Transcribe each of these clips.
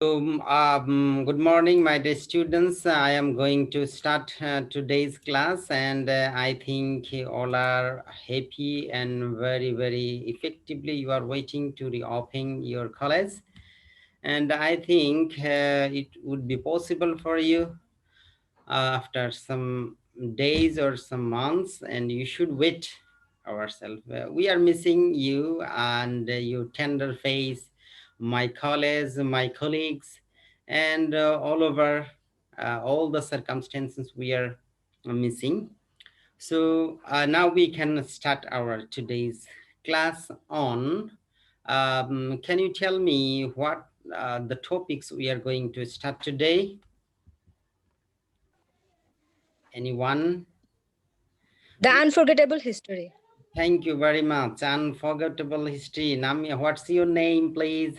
Good morning, my dear students. I am going to start today's class, and I think all are happy and very effectively. You are waiting to reopen your college, and I think it would be possible for you after some days or some months, and you should wait ourselves. We are missing you and your tender face, my colleagues, my colleagues, and all over all the circumstances we are missing. So now we can start our today's class on. Can you tell me what the topics we are going to start today? Anyone? The Unforgettable History. Thank you very much. Unforgettable history. Nami, what's your name, please?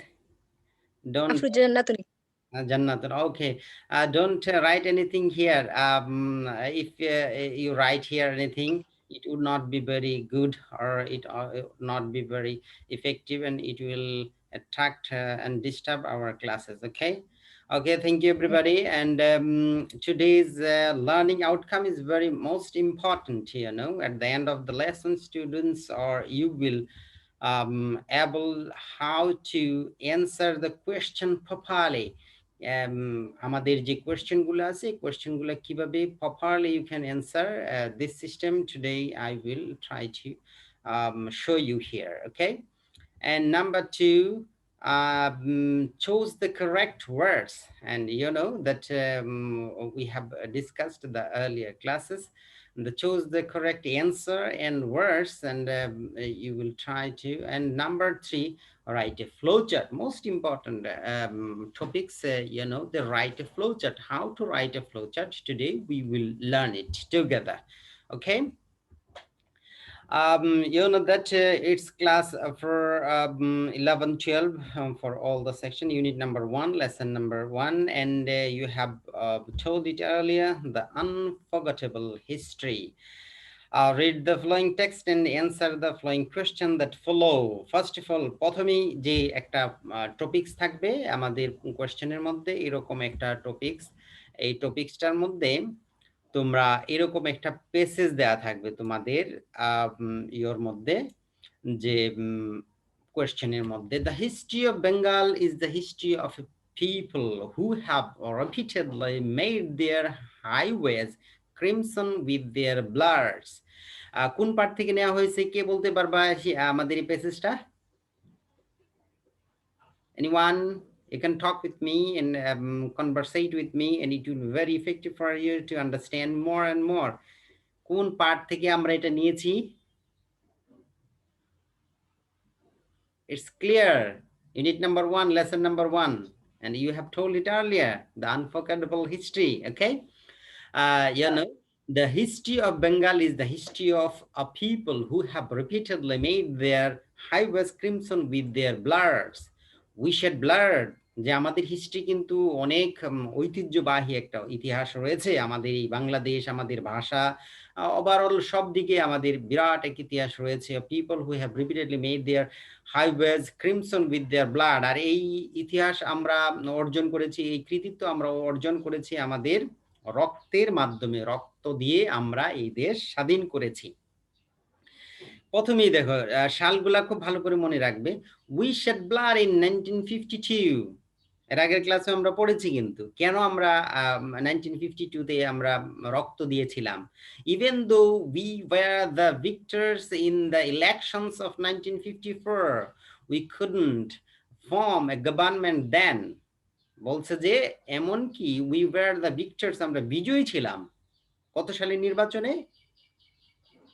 Don't Afro Jannat. Okay. Don't write anything here. If you write here anything, it would not be very good, or it would not be very effective, and it will attract and disturb our classes. Okay. Okay. Thank you, everybody. And today's learning outcome is very most important. You know, at the end of the lesson, students or you will able how to answer the question properly. আমাদের যে কোয়েশ্চেনগুলো আছে কোয়েশ্চেনগুলো কিভাবে properly you can answer this system today I will try to show you here. Okay. And number two, choose the correct words. And you know that we have discussed the earlier classes, choose the correct answer and words, and you will try to. And number three, write a flowchart. Most important topics, you know, the write a flowchart. How to write a flowchart today we will learn it together. Okay. You know that it's class for 11 12 for all the section, unit number 1, lesson number 1, and you have told it earlier, the unforgettable history. Read the following text and answer the following question that follow. First of all, প্রথমেই যে একটা topics থাকবে আমাদের কোয়েশ্চেনের মধ্যে, এরকম একটা topics, এই টপিকসটার মধ্যে তোমরা এরকম একটা পেসেজ দেয়া থাকবে তোমাদের ইয়োর মধ্যে, যে কোয়েশ্চেনের মধ্যে, the history of Bengal is the history of people who have repeatedly made their highways crimson with their bloods. কোন পার্ট থেকে নেওয়া হয়েছে কে বলতে পারবা আমাদের এই পেসেজটা? Anyone? You can talk with me and conversate with me, and it will be very effective for you to understand more and more. কোন part থেকে আমরা এটা নিয়েছি? It's clear. Unit number 1, lesson number 1, and you have told it earlier, the unforgettable history. Okay. You know, the history of Bengal is the history of a people who have repeatedly made their highways crimson with their bloods. We shed blood. যে আমাদের history কিন্তু অনেক ঐতিহ্যবাহী একটা ইতিহাস রয়েছে আমাদের এই বাংলাদেশ, আমাদের ভাষা, ওভারঅল সব দিকে আমাদের বিরাট এক ইতিহাস রয়েছে। People who have repeatedly made their highways crimson with their blood. আর এই ইতিহাস আমরা অর্জন করেছি, এই কৃতিত্ব আমরা অর্জন করেছি আমাদের রক্তের মাধ্যমে, রক্ত দিয়ে আমরা এই দেশ স্বাধীন করেছি। প্রথমেই দেখো সালগুলা খুব ভালো করে মনে রাখবে। We shed blood in 1952। এর আগের ক্লাসে আমরা পড়েছি কিন্তু কেন আমরা 1952-তে আমরা রক্ত দিয়েছিলাম। Even though we were the victors in the elections of 1954, we couldn't form a government then. বলছে যে এমনকি উই ওয়্যার দ্য ভিক্টরস, আমরা বিজয়ী ছিলাম কত সালের নির্বাচনে?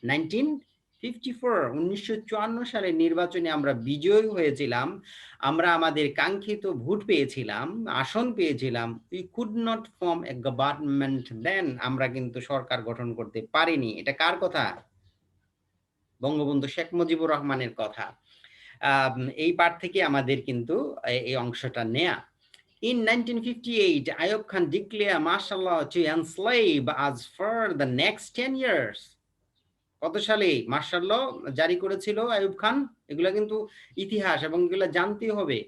1954 সালের নির্বাচনে আমরা বিজয়ী হয়েছিলাম। আমরা আমাদের কাঙ্ক্ষিত ভোট পেয়েছিলাম, আসন পেয়েছিলাম। We could not form a government then, আমরা কিন্তু সরকার গঠন করতে পারিনি। এটা কার কথা? বঙ্গবন্ধু শেখ মুজিবুর রহমানের কথা। এই পাঠ থেকে আমাদের কিন্তু এই অংশটা নেয়া। In 1958, Ayub Khan declared martial law to enslave us for the next 10 years. কত সালে মার্শাল ল জারি করেছিল আইয়ুব খান? এগুলা কিন্তু ইতিহাস, এবং এগুলা জানতে হবে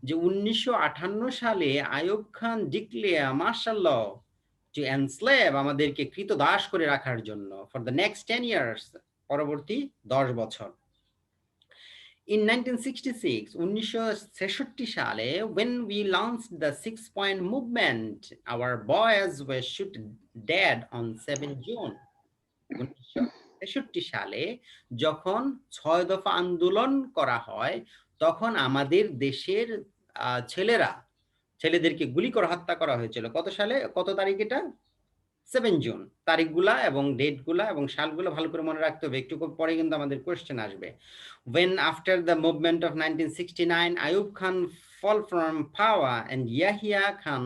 যে 1958 সালে আইয়ুব খান ডিক্লেয়ার মার্শাল ল টু এনস্লেভ, আমাদেরকে কৃতদাস করে রাখার জন্য, ফর দ্য নেক্সট 10 ইয়ার্স, পরবর্তী 10 বছর। In 1966, 1966 সালে, when we launched the 6 point movement, our boys were shot dead on 7 June. 1963 সালে যখন 6 দফা আন্দোলন করা হয়, তখন আমাদের দেশের ছেলেদেরকে গুলি করে হত্যা করা হয়েছিল। কত সালে, কত তারিখ এটা? 7 জুন। তারিখগুলা এবং ডেটগুলা এবং সালগুলো ভালো করে মনে রাখতে হবে, একটু পরে কিন্তু আমাদের কোয়েশ্চেন আসবে। When after the movement of 1969, Ayub Khan fall from power and Yahya Khan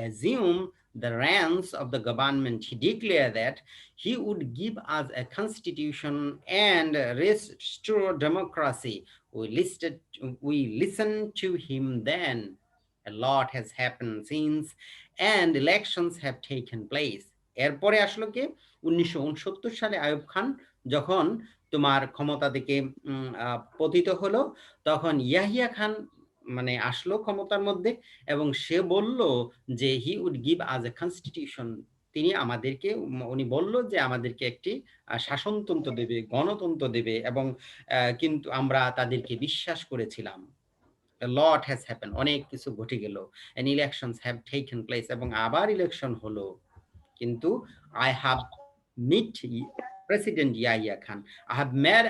assumed the reins of the government, he declared that he would give us a constitution and restore democracy. We listened to him then. A lot has happened since, and elections have taken place. এরপরে আসলো কি, 1969 সালে আইয়ুব খান যখন তোমার ক্ষমতা থেকে পতিত হলো, তখন ইয়াহিয়া খান মানে আসলো ক্ষমতার মধ্যে, এবং সে বলল যে হি উড গিভ আজ এ কনস্টিটিউশন, তিনি আমাদেরকে, উনি বলল যে আমাদেরকে একটি শাসনতন্ত্র দেবে, গণতন্ত্র দেবে, এবং কিন্তু আমরা তাদেরকে বিশ্বাস করেছিলাম। A lot has happened, অনেক কিছু ঘটে গেল, and elections have taken place, এবং আবার ইলেকশন হলো। কিন্তু I have met President Yahya Khan. I have made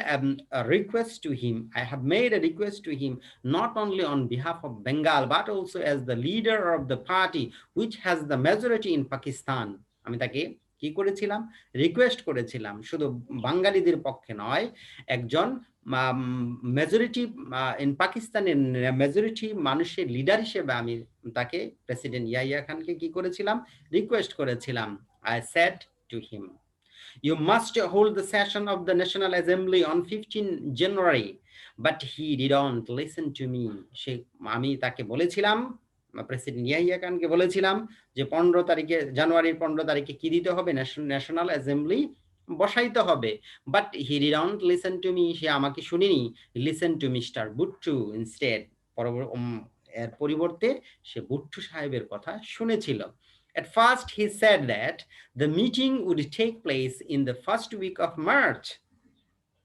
a request to him. I have made a request to him not only on behalf of Bengal but also as the leader of the party which has the majority in Pakistan. আমি তাকে কি করেছিলাম? Request করেছিলাম, শুধু বাঙালিদের পক্ষে নয়, একজন মেজরিটি ইন পাকিস্তানের মেজরিটি মানুষের লিডার হিসেবে আমি তাকে, প্রেসিডেন্ট ইয়াহিয়া খানকে কি করেছিলাম? রিকোয়েস্ট করেছিলাম। I said to him, you must hold the session of the National Assembly on 15 January, but he didn't listen to me. আমি তাকে বলেছিলাম, প্রেসিডেন্ট ইয়াহিয়া খানকে বলেছিলাম যে 15 তারিখে, জানুয়ারির 15 তারিখে কি দিতে হবে? ন্যাশনাল অ্যাসেম্বলি বসাইতে হবে। But he didn't listen to me, সে আমাকে শুনিনি। Listen to mister Bhutto instead, এর পরিবর্তে সে বুট্টু সাহেবের কথা শুনেছিল। At first he said that the meeting would take place in the first week of March.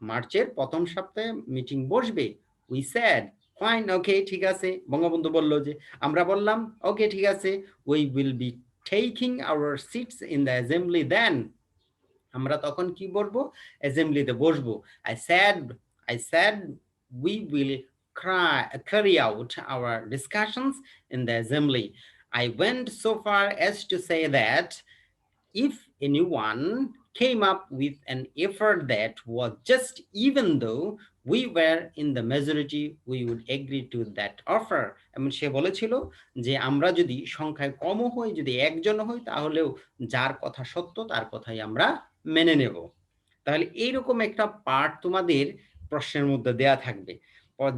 মার্চের প্রথম সপ্তাহে মিটিং বসবে। We said, fine, okay, ঠিক আছে। বঙ্গবন্ধু বলল যে, আমরা বললাম, okay, ঠিক আছে, we will be taking our seats in the assembly then. আমরা তখন কি বলবো? অ্যাসেম্বলিতে বসবো। I said we will carry out our discussions in the assembly. I went so far as to say that if anyone came up with an effort that was just, even though we were in the majority, we would agree to that offer. এবং সে বলেছিল যে আমরা যদি সংখ্যায় কম হই, যদি একজন হই, তাহলেও যার কথা সত্য তার কথাই আমরা মেনে নেব। তাহলে এইরকম একটা পার্ট তোমাদের প্রশ্নের মধ্যে দেয়া থাকবে।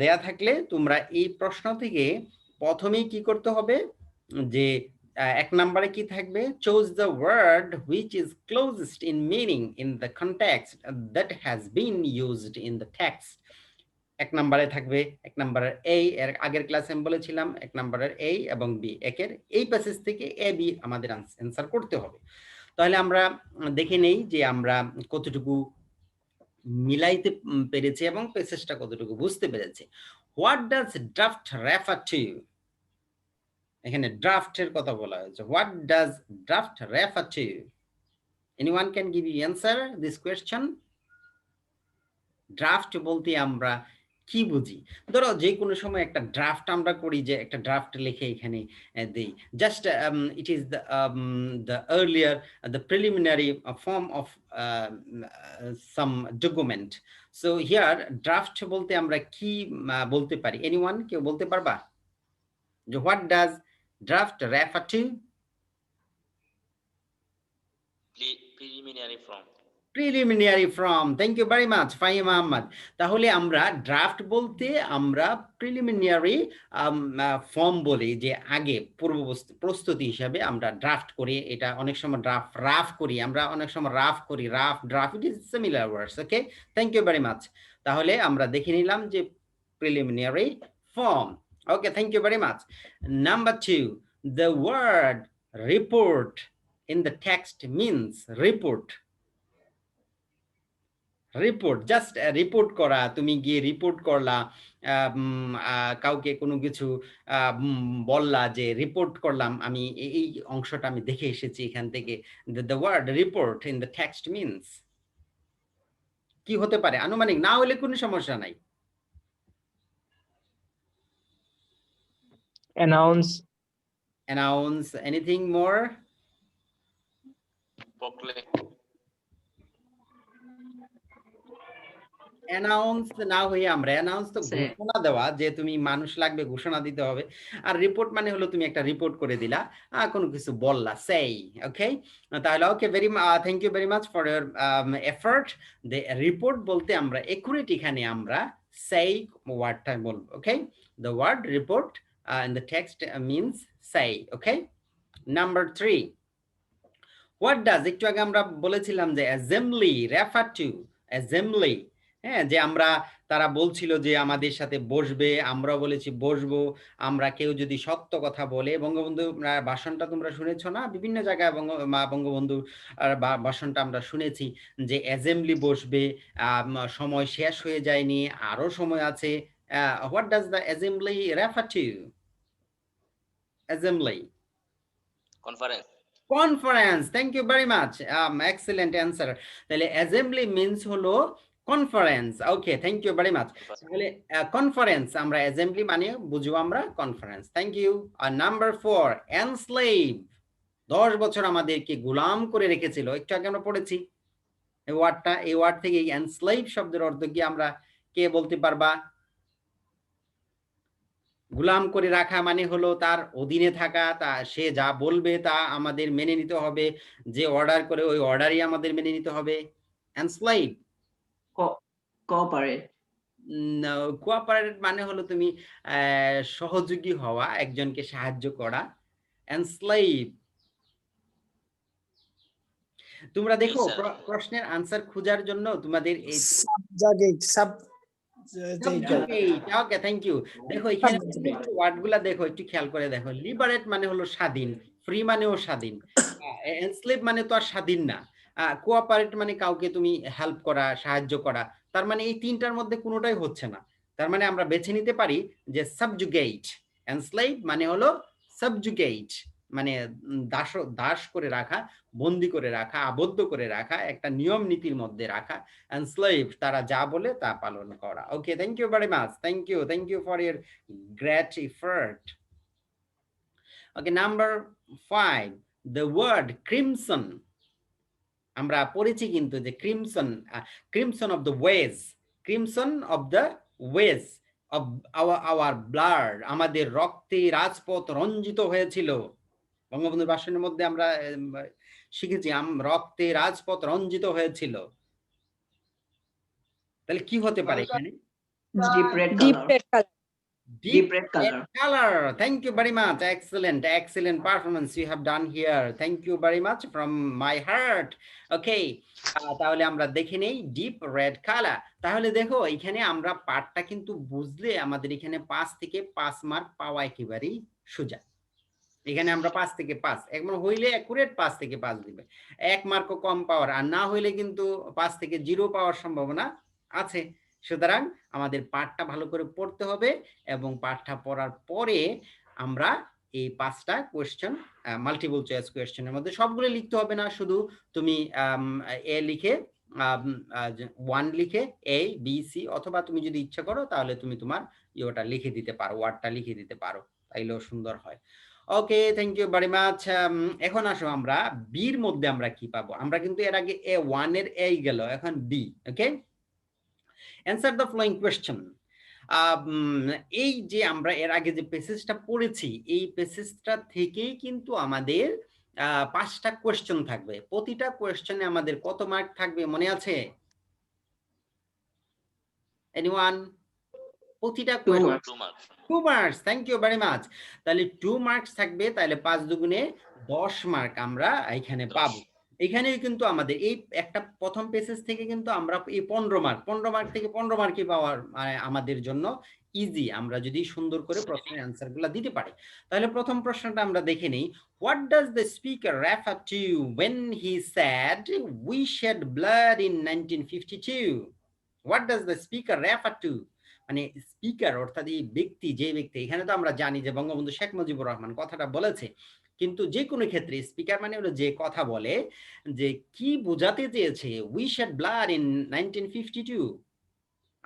দেয়া থাকলে তোমরা এই প্রশ্ন থেকে প্রথমেই কি করতে হবে, যে 1 নম্বরে কি থাকবে? choose the word which is closest in meaning in the context that has been used in the text. 1 নম্বরে থাকবে, 1 নম্বরের A, এর আগের ক্লাসে আমি বলেছিলাম 1 নম্বরের A এবং B, একের এই প্যাসেজ থেকে A B আমাদের অ্যান্সার করতে হবে। তাহলে আমরা দেখে নেই যে আমরা কতটুকু মিলাইতে পেরেছি এবং প্যাসেজটা কতটুকু বুঝতে পেরেছি। What does draft refer to? এখানে ড্রাফটের কথা বলা হয়েছে। What does draft refer to? Anyone can give you answer this question? Draft বলতে আমরা কি বুঝি? ধরো যে কোনো সময় একটা ড্রাফট আমরা করি, যে একটা ড্রাফট লিখে এখানে দেই। Just it is the earlier, the preliminary form of some document. So here draft বলতে আমরা কি বলতে পারি? Anyone, কেউ বলতে পারবা? যে what does draft refer to? Preliminary form. Preliminary form, thank you very much Fahim Ahmad. তাহলে আমরা ড্রাফট বলতে আমরা প্রিলিমিনারি ফর্ম বলি, যে আগে পূর্ব প্রস্তুতি হিসাবে আমরা ড্রাফট করি। এটা অনেক সময় রাফ করি, আমরা অনেক সময় রাফ করি, draft, it is similar words. Okay, thank you very much. তাহলে আমরা দেখে নিলাম যে preliminary form. Okay, thank you very much. Number 2, the word report in the text means report. Report, just report করা, তুমি গিয়ে রিপোর্ট করলা, কাউকে কোনো কিছু বললা যে রিপোর্ট করলাম, আমি এই অংশটা আমি দেখে এসেছি এখান থেকে। The word report in the text means কি হতে পারে? আনুমানিক না হলে কোনো সমস্যা নাই। Announce. Announce, anything more? Announce না হয়ে আমরা অ্যানাউন্স তো ঘোষণা দেওয়া, যে তুমি মানুষ লাগবে ঘোষণা দিতে হবে। আর রিপোর্ট মানে হলো তুমি একটা রিপোর্ট করে দিলা, কোনো কিছু বললা, সেই। ওকে, তাহলে okay, thank you very much for your effort. The report বলতে আমরা একুরেট এখানে আমরা সেই ওয়ার্ডটা বলবো। Okay, the word report in the text means সেই। ওকে, নাম্বার 3, হোয়াট ডাজ, একটু আগে আমরা বলেছিলাম যে অ্যাসেম্বলি রেফার টু, অ্যাসেম্বলি, হ্যাঁ, যে আমরা, তারা বলছিল যে আমাদের সাথে বসবে, আমরা বলেছি বসবো। আমরা কেউ যদি সত্য কথা বলে, বঙ্গবন্ধু ভাষণটা তোমরা শুনেছো না, বিভিন্ন জায়গায় বঙ্গবন্ধু ভাষণটা আমরা শুনেছি যে অ্যাসেম্বলি বসবে, সময় শেষ হয়ে যায়নি, আরো সময় আছে। What does the assembly refer to? Assembly, conference. Conference, thank you very much, excellent answer. তাহলে অ্যাসেম্বলি মিনস হলো conference. Okay, thank you very much. তাহলে কনফারেন্স আমরা অ্যাসেম্বলি মানে বুঝবো আমরা কনফারেন্স। Thank you. আর নাম্বার 4, এনস্লেভ, 10 বছর আমাদেরকে গোলাম করে রেখেছিল, একটু আগে আমরা পড়েছি এই ওয়ার্ডটা। এই ওয়ার্ড থেকে এনস্লেভ শব্দের অর্থ কি আমরা কে বলতে পারবা? গোলাম করে রাখা মানে হলো তার অধীনে থাকা, তা সে যা বলবে তা আমাদের মেনে নিতে হবে, যে অর্ডার করে ওই অর্ডারই আমাদের মেনে নিতে হবে। এনস্লেভ, কোঅপারেট। কোঅপারেট মানে হলো তুমি সহযোগী হওয়া, একজনকে সাহায্য করা। এনস্লেভ, তোমরা দেখো প্রশ্নের আনসার খোঁজার জন্য তোমাদের এই ওকে, থ্যাংক ইউ। দেখো এখানে ওয়ার্ডগুলা দেখো, একটু খেয়াল করে দেখো। লিবারেট মানে হলো স্বাধীন, ফ্রি মানেও স্বাধীন, এনস্লেভ মানে তো আর স্বাধীন না। কোঅপারেট মানে কাউকে তুমি হেল্প করা, সাহায্য করা। তার মানে এই তিনটার মধ্যে কোনোটাই হচ্ছে না। তার মানে আমরা বেছে নিতে পারি যে সাবজুগেট। এনস্লেভ মানে হলো সাবজুগেট, মানে দাস করে রাখা, বন্দি করে রাখা, আবদ্ধ করে রাখা, একটা নিয়ম নীতির মধ্যে রাখা। এনস্লেভ, তারা যা বলে তা পালন করা। Okay, thank you very much, thank you for your great effort. Okay, number 5, the word crimson, আমরা পড়েছি কিন্তু যে crimson, crimson of the ways, crimson of the ways of our blood, আমাদের রক্তে রাজপথ রঞ্জিত হয়েছিল। বঙ্গবন্ধুর ভাষণের মধ্যে আমরা শিখেছি রক্তে রাজপথ রঞ্জিত হয়েছিল। তাহলে কি হতে পারে এখানে? Deep red colour. Deep red color. Thank you very much. Excellent performance you have done here. Thank you very much from my heart. Okay, তাহলে আমরা দেখে নেই ডিপ রেড কালার। তাহলে দেখো এখানে আমরা পার্টটা কিন্তু বুঝলে আমাদের এখানে 5 থেকে 5 মার্ক পাওয়া একেবারেই সোজা। এখানে আমরা 5 থেকে 5, একবার হইলে অ্যাকুরেট 5 থেকে 5 দিবে, 1 মার্কও কম পাওয়ার, আর না হইলে কিন্তু 5 থেকে 0 পাওয়ার সম্ভাবনা আছে। সুতরাং আমাদের পাঠটা ভালো করে পড়তে হবে, এবং পাঠটা পড়ার পরে আমরা এই 5টা কোয়েশ্চেন, মাল্টিপল চয়েস কোয়েশ্চেনের মধ্যে সবগুলো লিখতে হবে না, শুধু তুমি এ লিখে 1 লিখে এ বি সি, অথবা তুমি যদি ইচ্ছা করো তাহলে তুমি তোমার ইয়েটা লিখে দিতে পারো, ওয়ার্ডটা লিখে দিতে পারো, তাইলেও সুন্দর হয়। ওকে, থ্যাংক ইউ ভেরি মাচ। এখন আসো আমরা বির মধ্যে আমরা কি পাবো। আমরা কিন্তু এর আগে A1 এর এ গেল, এখন B. Okay, answer the following question. এই যে আমরা এর আগে যে প্যাসেজটা পড়েছি, এই প্যাসেজটা থেকেই কিন্তু আমাদের 5টা কোয়েশ্চেন থাকবে। প্রতিটা কোয়েশ্চেনে আমাদের কত মার্ক থাকবে মনে আছে? এনিওয়ান? প্রতিটা 2 marks. Thank you very much. তাহলে 2 মার্কস থাকবে, তাহলে 5 দুগুণে 10 মার্ক আমরা এখানে পাবো। এখানেও কিন্তু আমাদের এই একটা প্রথম পেসেজ থেকে কিন্তু আমরা এই 15 মার্ক থেকে 15 মার্কই পাওয়ার আমাদের জন্য ইজি, আমরা যদি সুন্দর করে প্রশ্নের অ্যান্সারগুলো দিতে পারি। তাহলে প্রথম প্রশ্নটা আমরা দেখে নিই। What does the speaker refer to when he said we shed blood in 1952? What does the speaker refer to, মানে স্পিকার অর্থাৎ এই ব্যক্তি, যে ব্যক্তি, এখানে তো আমরা জানি যে বঙ্গবন্ধু শেখ মুজিবুর রহমান কথাটা বলেছে, কিন্তু যে কোনো ক্ষেত্রে স্পিকার মানে হলো যে কথা বলে, যে কি বোঝাতে চেয়েছে উই শেড ব্লাড ইন 1952,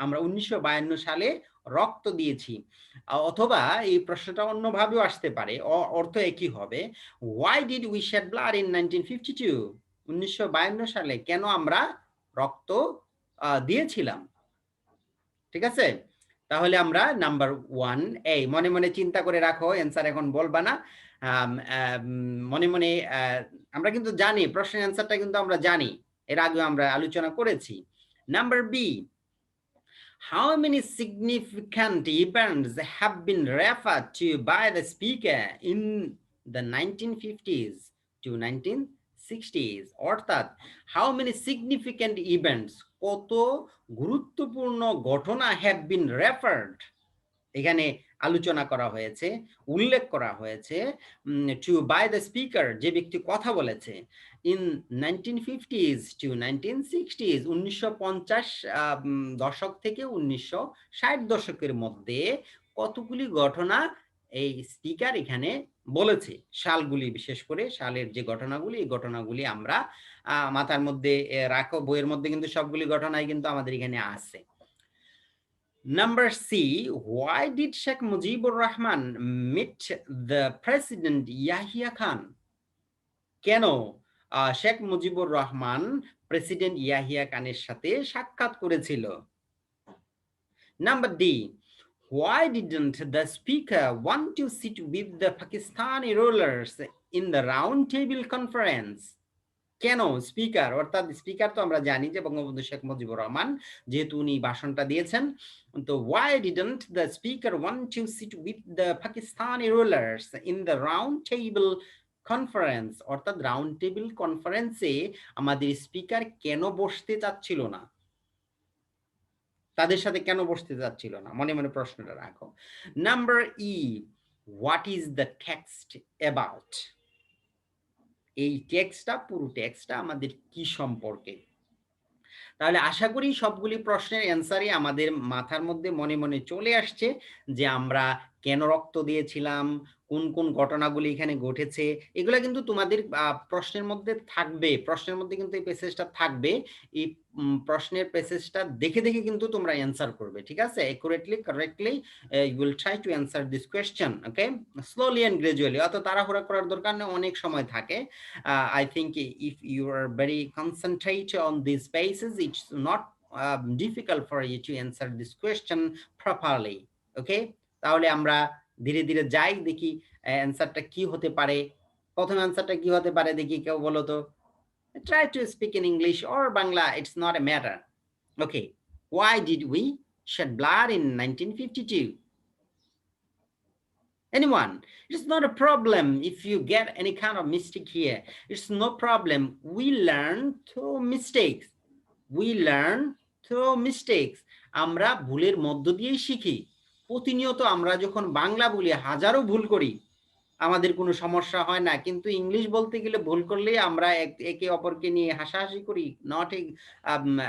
আমরা 1952 সালে রক্ত দিয়েছি। অথবা এই প্রশ্নটা অন্যভাবেও আসতে পারে, অর্থ একই হবে, why did we shed blood in 1952, 1952 সালে কেন আমরা রক্ত দিয়েছিলাম। ঠিক আছে, তাহলে আমরা নাম্বার 1 এই মনে মনে চিন্তা করে রাখো, অ্যান্সার এখন বলবা না, মনে মনে আমরা কিন্তু জানি প্রশ্নের অ্যান্সারটা কিন্তু আমরা জানি, এর আগে আমরা আলোচনা করেছি। Number B, how many significant events have been referred to by the speaker in the 1950s to 1960s? অর্থাৎ how many significant events, কত গুরুত্বপূর্ণ ঘটনা have been referred, এখানে আলোচনা করা হয়েছে, উল্লেখ করা হয়েছে টু বাই দ্য স্পিকার, যে ব্যক্তি কথা বলেছে, ইন 1950s টু 1960s, 1950 দশক থেকে 1960 দশকের মধ্যে কতগুলি ঘটনা এই স্পিকার এখানে বলেছে। সালগুলি, বিশেষ করে সালের যে ঘটনাগুলি, এই ঘটনাগুলি আমরা মাথার মধ্যে রাখো, বইয়ের মধ্যে কিন্তু সবগুলি ঘটনাই কিন্তু আমাদের এখানে আছে। Number C, why did Sheikh Mujibur Rahman meet the President Yahya Khan? কেন শেখ মুজিবুর রহমান প্রেসিডেন্ট ইয়াহিয়া খানের সাথে সাক্ষাৎ করেছিল? Number D, why didn't the speaker want to sit with the Pakistani rulers in the round table conference? কেন speaker, অর্থাৎ speaker তো আমরা জানি যে বঙ্গবন্ধু শেখ মুজিবুর রহমান, যেহেতু উনি ভাষণটা দিয়েছেন, তো why didn't the speaker want to sit with the Pakistani rulers in the round table conference? অর্থাৎ রাউন্ড টেবিল কনফারেন্সে আমাদের স্পিকার কেন বসতে চাচ্ছিল না, তাদের সাথে কেন বসতে চাচ্ছিল না, মনে মনে প্রশ্নটা রাখো। Number E, what is the text about? এই টেক্সটটা, পুরো টেক্সটটা আমাদের কি সম্পর্কে? তাহলে আশা করি সবগুলি প্রশ্নের অ্যান্সারই আমাদের মাথার মধ্যে মনে মনে চলে আসছে, যে আমরা কেন রক্ত দিয়েছিলাম, কোন কোন ঘটনাগুলি এখানে ঘটেছে, এগুলো কিন্তু তোমাদের প্রশ্নের মধ্যে থাকবে, প্রশ্নের মধ্যে কিন্তু এই প্যাসেজটা থাকবে। এই প্রশ্নের প্যাসেজটা দেখে দেখে কিন্তু তোমরা অ্যান্সার করবে, ঠিক আছে? Accurately, correctly you will try to answer this question, okay, slowly and gradually. অত তাড়াহুড়া করার দরকার নেই, অনেক সময় থাকে। I think if you are very concentrated on these spaces, it's not difficult for you to answer this question properly, okay? তাহলে আমরা ধীরে ধীরে যাই, দেখি অ্যান্সারটা কি হতে পারে। প্রথম অ্যান্সারটা কি হতে পারে দেখি, কেউ বলো তো। Try to speak in English or Bangla, it's not a matter. Okay, why did we shed blood in 1952? Anyone? It's not a problem if you get any kind of mistake here. It's no problem. We learn through mistakes. We learn through mistakes. আমরা ভুলের মধ্য দিয়েই শিখি। প্রতিনিয়ত আমরা যখন বাংলা বলি, হাজারো ভুল করি, আমাদের কোনো সমস্যা হয় না, কিন্তু ইংলিশ বলতে গেলে ভুল করলে আমরা একে অপরকে নিয়ে হাসাহাসি করি। Not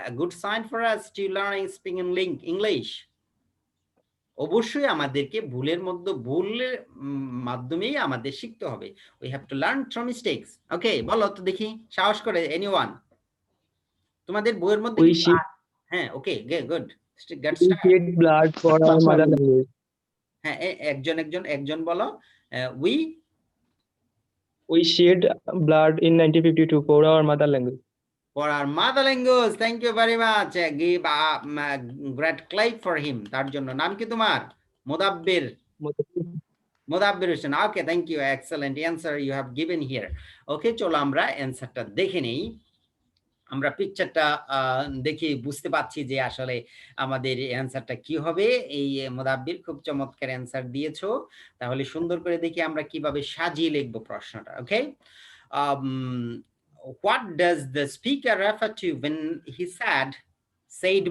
a good sign for us to learn speaking English. অবশ্যই আমাদেরকে ভুলের মাধ্যমেই আমাদের শিখতে হবে। We have to learn from mistakes. ওকে, বলো তো দেখি, সাহস করে, এনিওয়ান। তোমাদের বইয়ের মধ্যে হ্যাঁ, okay, good, get start. We shed blood for our mother language. হ্যাঁ, একজন বলো। We shed blood in 1952 for our mother language. For our mother language. Thank you very much. Give a great clap for him. তার জন্য। নাম কি তোমার? Modabbir Hossain. Okay, thank you, excellent answer you have given here. Okay, চলো আমরা অ্যান্সারটা দেখে নেই। আমরা পিকচারটা দেখে বুঝতে পারছি যে আসলে আমাদের অ্যান্সারটা কি হবে। এই মোদাব্বির খুব চমৎকার অ্যান্সার দিয়েছো। তাহলে সুন্দর করে দেখি আমরা কিভাবে সাজিয়ে লিখবো প্রশ্নটা। ওকে, what does the speaker refer to when he said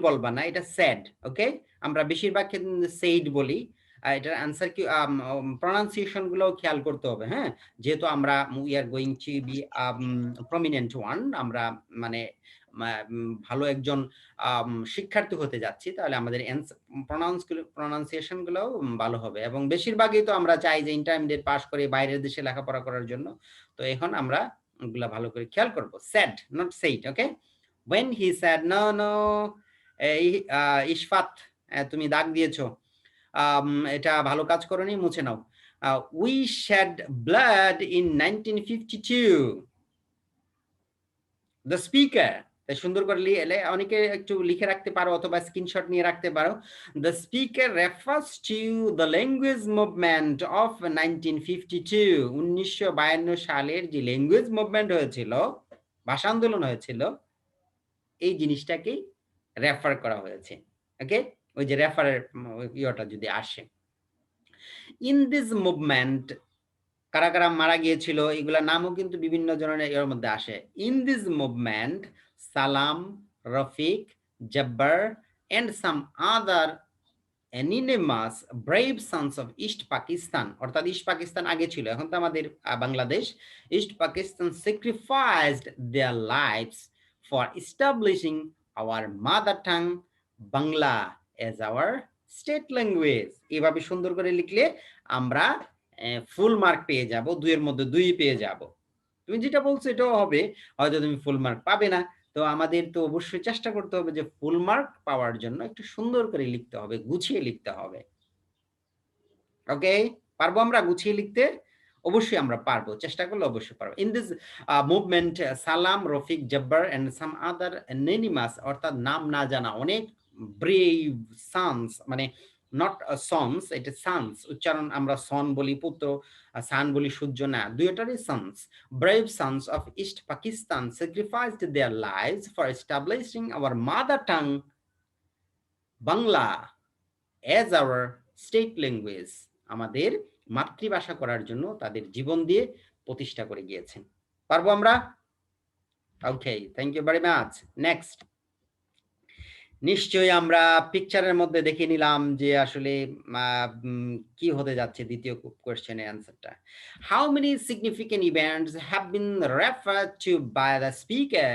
বলবা না, এটা said, okay? আমরা বেশিরভাগ ক্ষেত্রে said বলি। এটার আনসার কি প্রনাউন্সিয়েশন গুলো খেয়াল করতে হবে, হ্যাঁ? যেহেতু আমরা we are going to be prominent one, আমরা মানে ভালো একজন শিক্ষার্থী হতে যাচ্ছি, তাহলে আমাদের প্রনাউন্সিয়েশন গুলো ভালো হবে। এবং বেশিরভাগই তো আমরা চাই যে ইন্টারমিডিয়েট পাস করে বাইরের দেশে লেখাপড়া করার জন্য। তো এখন আমরা ওগুলা ভালো করে খেয়াল করব। said, not said, okay? When he said, no, no, ইশফাত, তুমি দাগ দিয়েছো, এটা ভালো কাজ করনি, মুছে নাও। We shed blood in 1952. The speaker, সুন্দর করে অনেকে একটু লিখে রাখতে পারো অথবা স্ক্রিনশট নিয়ে রাখতে পারো। The speaker refers to the language movement of 1952. 1952 সালের যে ল্যাঙ্গুয়েজ মুভমেন্ট হয়েছিল, ভাষা আন্দোলন হয়েছিল, এই জিনিসটাকেই রেফার করা হয়েছে, ওকে? ওই যে রেফারের ইয়েটা যদি আসে। ইন দিস মুভমেন্ট কারা কারা মারা গিয়েছিল এগুলা নামও কিন্তু বিভিন্ন জনের এর মধ্যে আসে। In this movement Salam, Rafiq, Jabbar and some other anonymous brave sons of East Pakistan, অর্থাৎ ইস্ট পাকিস্তান আগে ছিল, এখন তো আমাদের Bangladesh. East Pakistan sacrificed their lives for establishing our mother tongue Bangla as our state language. এভাবে সুন্দর করে লিখলে আমরা ফুল মার্ক পেয়ে যাব, 2 এর মধ্যে 2 পেয়ে যাব। তুমি যেটা বলছো এটাও হবে, হয়তো তুমি ফুল মার্ক পাবে না। তো আমাদের তো অবশ্যই চেষ্টা করতে হবে যে ফুল মার্ক পাওয়ার জন্য একটু সুন্দর করে লিখতে হবে, গুছিয়ে লিখতে হবে, ওকে? পারবো আমরা গুছিয়ে লিখতে? অবশ্যই আমরা পারবো, চেষ্টা করলে অবশ্যই পারবো। In this movement Salam, Rafiq, Jabbar and some আদার অ্যানিমাস, অর্থাৎ নাম না জানা অনেক ব্রেভ সন্স, মানে নট সন্স, এটা সন্স উচ্চারণ, আমরা সন বলি পুত্র, সান বলি সূর্য, না, দুইটারই sons. Brave sons of East Pakistan sacrificed their lives for establishing our mother tongue Bangla as our state language, আমাদের মাতৃভাষা করার জন্য তাদের জীবন দিয়ে প্রতিষ্ঠা করে গিয়েছেন। পারবো আমরা? Okay, thank you very much. Next, নিশ্চয়ই আমরা পিকচারের মধ্যে দেখে নিলাম যে আসলে কি হতে যাচ্ছে দ্বিতীয় কোশ্চেনের অ্যান্সারটা। How many significant events have been referred to by the speaker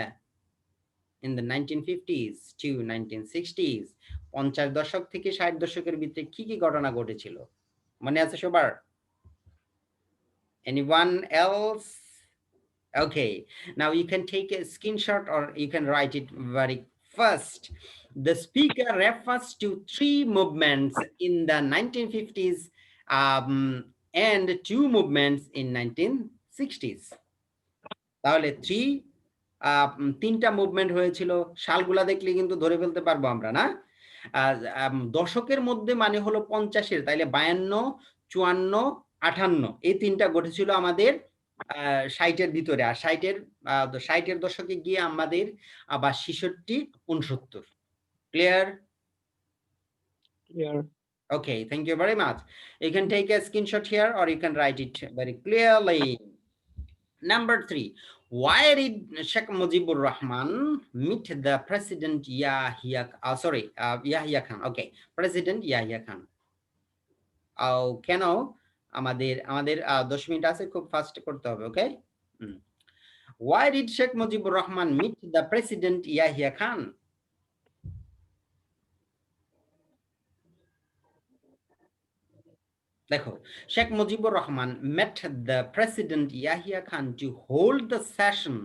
in দ্য 1950s to 1960s? 50 দশক থেকে 60 দশকের ভিতরে কি কি ঘটনা ঘটেছিল মনে আছে সবার? Anyone else? Okay, now you can take a screenshot or you can write it very first. The speaker refers to 3 movements in the 1950s and 2 movements in 1960s. তাহলে 3টা মুভমেন্ট হয়েছিল, সালগুলা দেখলে কিন্তু ধরে ফেলতে পারবো আমরা, না? দশকের মধ্যে মানে হলো 50-এর, তাইলে 52, 54, 58, এই 3টা ঘটেছিল আমাদের 60-এর ভিতরে। আর 60-এর দশকে গিয়ে আমাদের আবার 66, 69। Clear? Clear. Okay, thank you very much. You can take a screenshot here or you can write it very clearly. Number 3, why did Sheikh Mujibur Rahman meet the President Yahya Khan? Okay, President Yahya Khan. কেন? আমাদের 10 minute আছে, খুব fast করতে হবে, ওকে? Why did Sheikh Mujibur Rahman meet the President Yahya Khan? দেখো, Sheikh Mujibur Rahman met the President Yahya Khan to hold the session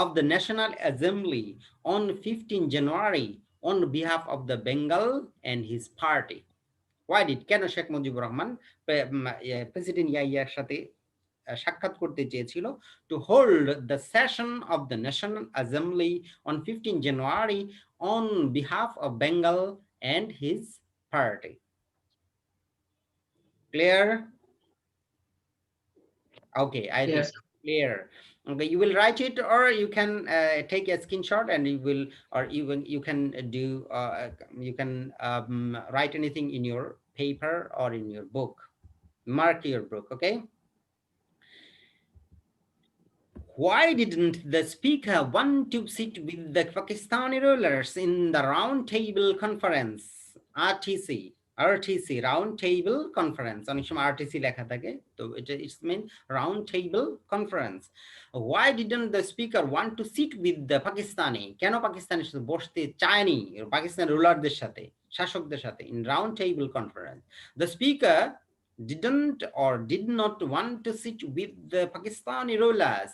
of the National Assembly on 15 January on behalf of the Bengal and his party. Why did? কেন Sheikh Mujibur Rahman president ইয়াহিয়ার সাথে সাক্ষাৎ করতে চেয়েছিল? To hold the session of the National Assembly on 15 January on behalf of Bengal and his party. Clear? Okay, I think Yes. clear. Okay, you will write it or you can take a screenshot and you will, or even you can do you can write anything in your paper or in your book. Mark your book, okay? Why didn't the speaker want to sit with the Pakistani rulers in the round table conference? RTC, round table conference. অনেক সময় RTC লেখা থাকে, তো it's mean round table conference. Why didn't the speaker want to sit with the Pakistani? কেন পাকিস্তানের সাথে বসতে চায়নি পাকিস্তান রুলারদের সাথে, শাসকদের সাথে in round table conference? The speaker didn't or did not want to sit with the Pakistani rulers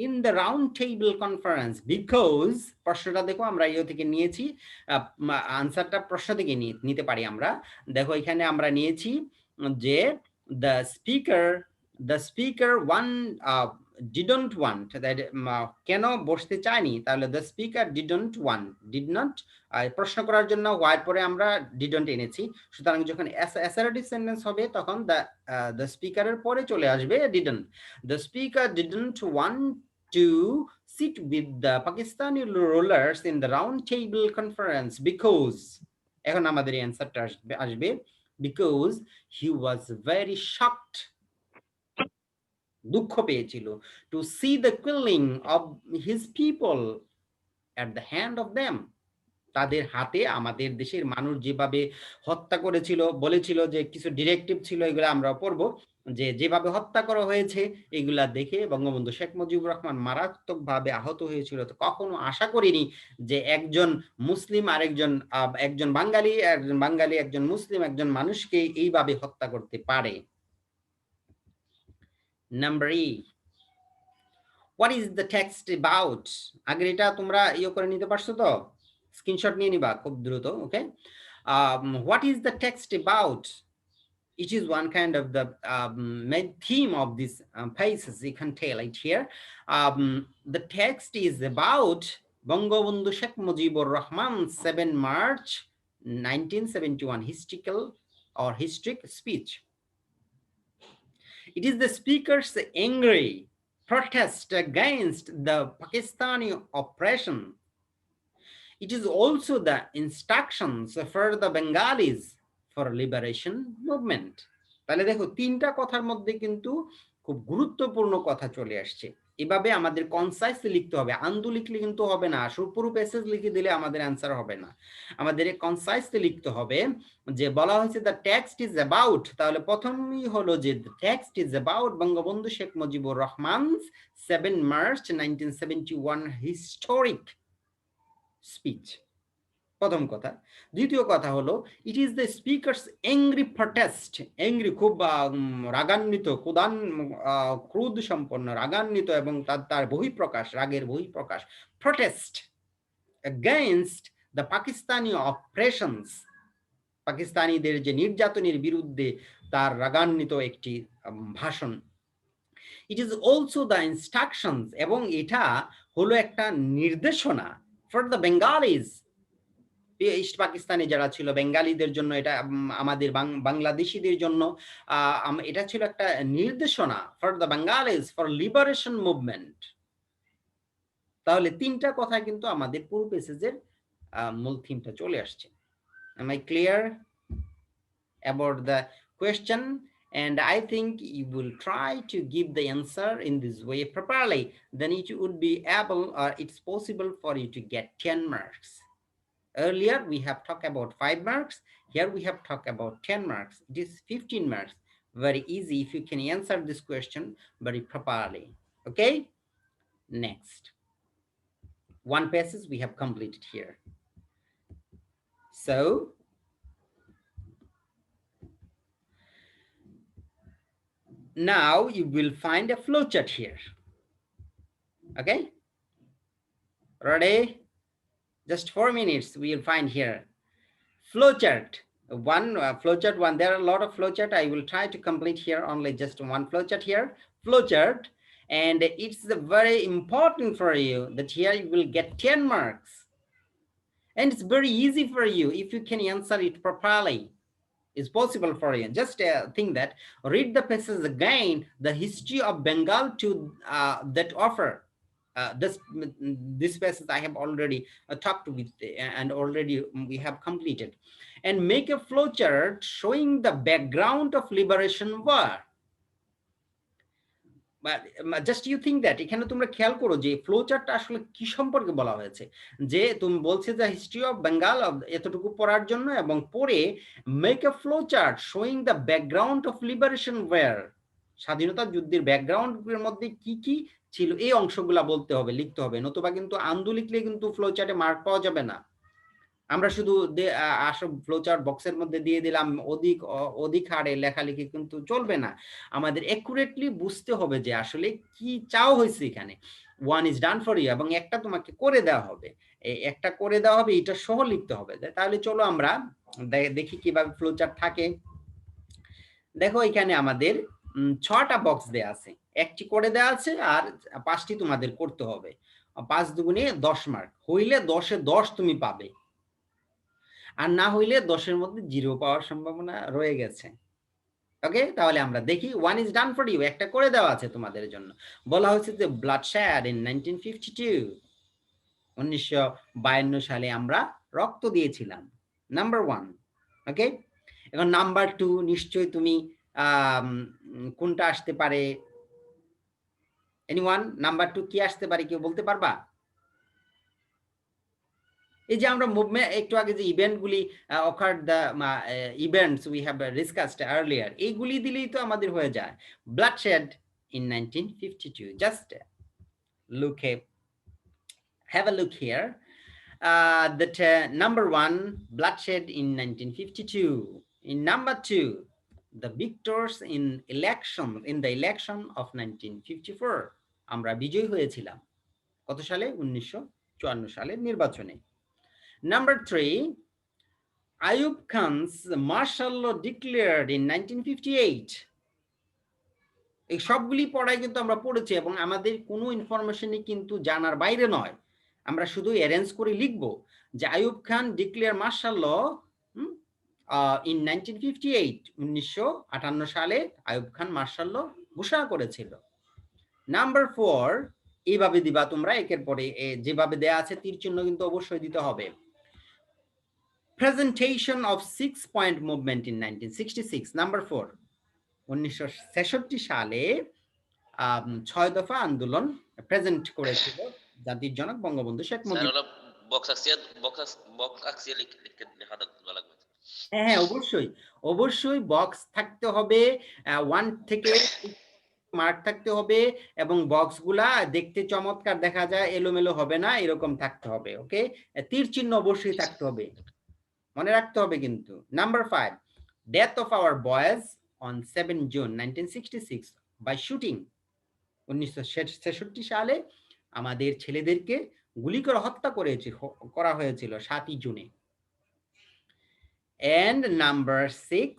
in the round table conference because প্রশ্নটা দেখো আমরা ইয়ে থেকে নিয়েছি, আনসারটা প্রশ্ন থেকে নিতে পারি আমরা। দেখো এখানে আমরা নিয়েছি যে the speaker one didn't want, that কেন বসতে চায়নি, তাহলে the speaker did not প্রশ্ন করার জন্য why পরে আমরা didn't এনেছি, সুতরাং যখন assertive sentence হবে তখন the speaker এর পরে চলে আসবে didn't. The speaker didn't want to sit with the Pakistani rulers in the round table conference because, এখন আমাদের অ্যানসারটা আসবে because he was very shocked, দুঃখ পেয়েছিল, to see the killing of his people at the hand of them, তাদের হাতে আমাদের দেশের মানুষ যেভাবে হত্যা করেছিল, বলেছিল যে কিছু ডিরেক্টিভ ছিল, এগুলো আমরা পড়ব, যে যেভাবে হত্যা করা হয়েছে এগুলা দেখে বঙ্গবন্ধু শেখ মুজিবুর রহমান মারাত্মকভাবে আহত হয়েছিল। তো কখনো আশা করিনি যে একজন মুসলিম আর একজন বাঙালি একজন মুসলিম একজন মানুষকে এইভাবে হত্যা করতে পারে। Number E, what is the text about? আগের এটা তোমরা ইয়ে করে নিতে পারছো তো, স্ক্রিনশট নিয়ে নিবা খুব দ্রুত, ওকে? What is the text about? It is one kind of the main theme of this pages. You can tell it here. The text is about Bangabandhu Sheikh Mujibur Rahman 7 March 1971 historic speech. It is the speaker's angry protest against the Pakistani oppression. It is also the instructions for the Bengalis for liberation movement. তাহলে দেখো তিনটা কথার মধ্যে কিন্তু খুব গুরুত্বপূর্ণ কথা চলে আসছে। এভাবে আমাদের কনসাইসলি লিখতে হবে, আন্দু লিখলে কিন্তু হবে না, পুরো প্যাসেজ লিখে দিলে আমাদের অ্যান্সার হবে না, আমাদের কনসাইসলি লিখতে হবে। যে বলা হয়েছে দ্য টেক্সট ইজ অ্যাবাউট, তাহলে প্রথমেই হলো যে the text is about Bangabandhu Sheikh Mujibur Rahman's 7 March 1971 historic speech, প্রথম কথা। দ্বিতীয় কথা হলো it is the speakers angry protest, angry খুব রাগান্বিত, ক্রোধ সম্পন্ন, রাগান্বিত এবং তার বহিঃপ্রকাশ, রাগের বহিঃপ্রকাশ, protest against the Pakistani oppressions, পাকিস্তানিদের যে নির্যাতনের বিরুদ্ধে তার রাগান্বিত একটি ভাষণ। It is also the instructions, এবং এটা হলো একটা নির্দেশনা ফর দ্য বেঙ্গালিজ, ইস্ট পাকিস্তানে যারা ছিল বেঙ্গালিদের জন্য, এটা আমাদের বাংলাদেশিদের জন্য এটা ছিল একটা নির্দেশনা for the Bengalis for liberation movement. তাহলে তিনটা কথা কিন্তু আমাদের পুরো পেসেজের মূল থিমটা চলে আসছে। Am I clear about the question? And I think you will try to give the answer in this way properly, then it would be able, or it's possible for you to get 10 marks. Earlier we have talked about 5 marks, here we have talked about 10 marks. It is 15 marks. Very easy if you can answer this question very properly. Okay, next one passage we have completed here. So now you will find a flowchart here. Okay, ready? Just 4 minutes we will find here flowchart flowchart one. There are a lot of flowchart. I will try to complete here only just one flowchart here, flowchart, and it's very important for you that here you will get 10 marks, and it's very easy for you if you can answer it properly. Is possible for you. Just think that, read the passage again, the history of Bengal to that offer. This passage I have already talked with, and already we have completed, and make a flowchart showing the background of liberation war. Just you think that, এখানে তোমরা খেয়াল করো যে flow চার্টটা আসলে কি সম্পর্কে বলা হয়েছে, যে তুমি বলছে যে হিস্ট্রি অফ বেঙ্গল এতটুকু পড়ার জন্য, এবং পড়ে make a flow chart showing the background of liberation war, স্বাধীনতা যুদ্ধের ব্যাকগ্রাউন্ডের মধ্যে কি কি ছিল এই অংশগুলা বলতে হবে, লিখতে হবে, নতুবা কিন্তু আন্দু লিখলে কিন্তু ফ্লো চার্টে মার্ক পাওয়া যাবে না। আমরা শুধু আসব ফ্লোচার্ট বক্সের মধ্যে দিয়ে দিলাম, অধিক হারে লেখালেখি কিন্তু চলবে না। আমাদের একুরেটলি বুঝতে হবে যে আসলে কি চাও হয়েছে এখানে। One is done for you, এবং একটা তোমাকে করে দেওয়া হবে, একটা করে দেওয়া হবে, এটা সহ লিখতে হবে। তাহলে চলো আমরা দেখি কিভাবে ফ্লোচার্ট থাকে। দেখো এখানে আমাদের 6টা বক্স দেয়া আছে, একটি করে দেওয়া আছে আর 5টি তোমাদের করতে হবে। 5 দুগুণে 10 মার্ক, হইলে 10-এ 10 তুমি পাবে, আর না হইলে 10-এর মধ্যে 0 পাওয়ার সম্ভাবনা রয়ে গেছে। ওকে, তাহলে আমরা দেখি। One is done for you, একটা করে দেওয়া আছে তোমাদের জন্য। বলা হয়েছে যে ব্লাডশেড ইন 1952 সালে আমরা রক্ত দিয়েছিলাম, নাম্বার 1। ওকে, এখন নাম্বার 2 নিশ্চয়ই তুমি কোনটা আসতে পারে? এনিওয়ান, নাম্বার 2 কি আসতে পারে, কেউ বলতে পারবা? এই যে আমরা মুভমেন্ট, একটু আগে যে ইভেন্টগুলি occurred, the events we have discussed earlier, এইগুলি দিলেই তো আমাদের হয়ে যায়। Bloodshed in 1952, just look have a look here, that number 1 bloodshed in 1952. In number 2, the victors in the election of 1954, আমরা বিজয়ী হয়েছিলাম কত সালে? 1954 সালের নির্বাচনে। Number 3, Ayub Khan's martial law declared in 1958. এই সবগুলি পড়াই কিন্তু আমরা পড়েছি, এবং আমাদের কোনো ইনফরমেশনই কিন্তু জানার বাইরে নয়। আমরা শুধু অ্যারেঞ্জ করে লিখব যে Ayub Khan declare martial law in 1958, 1958 সালে আইয়ুব খান মার্শাল ল ঘোষণা করেছিল। নাম্বার 4, এইভাবে দিবা তোমরা, একের পরে যেভাবে দেয়া আছে তীর চিহ্ন কিন্তু অবশ্যই দিতে হবে। Presentation of 6-point movement in 1966, number 4, 1966 সালে 6 দফা আন্দোলন প্রেজেন্ট করেছিল জাতির জনক বঙ্গবন্ধু শেখ মুজিব। হ্যাঁ, অবশ্যই বক্স থাকতে হবে, 1 থেকে মার্ক থাকতে হবে, এবং বক্সগুলা দেখতে চমৎকার দেখা যায়, এলোমেলো হবে না, এরকম থাকতে হবে। ওকে, তীর চিহ্ন অবশ্যই থাকতে হবে, মনে রাখতে হবে কিন্তু। Number 5, death of our boys on 7 June 1966 by shooting. 1966 সালে আমাদের ছেলেদেরকে গুলি করে হত্যা করা হয়েছিল 7 জুনে। And number 6,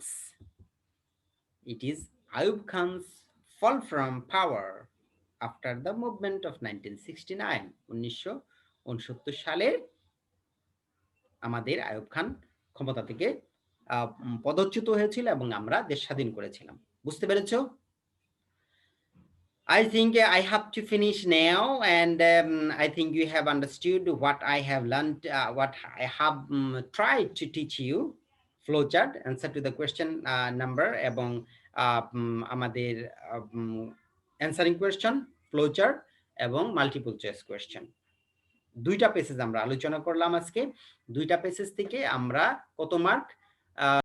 it is Ayub Khan's fall from power after the movement of 1969. 1969 সালে আমাদের আইয়ুব খান ক্ষমতা থেকে পদচ্যুত হয়েছিল, এবং আমরা দেশ স্বাধীন করেছিলাম। বুঝতে পেরেছো? I think I have to finish now, and I think you have understood what I have learned, what I have tried to teach you. Flowchart, answer to the question number, এবং আমাদের answering question, flowchart, এবং multiple choice question. 2টা passage আমরা আলোচনা করলাম আজকে। 2টা passage থেকে আমরা কত মার্ক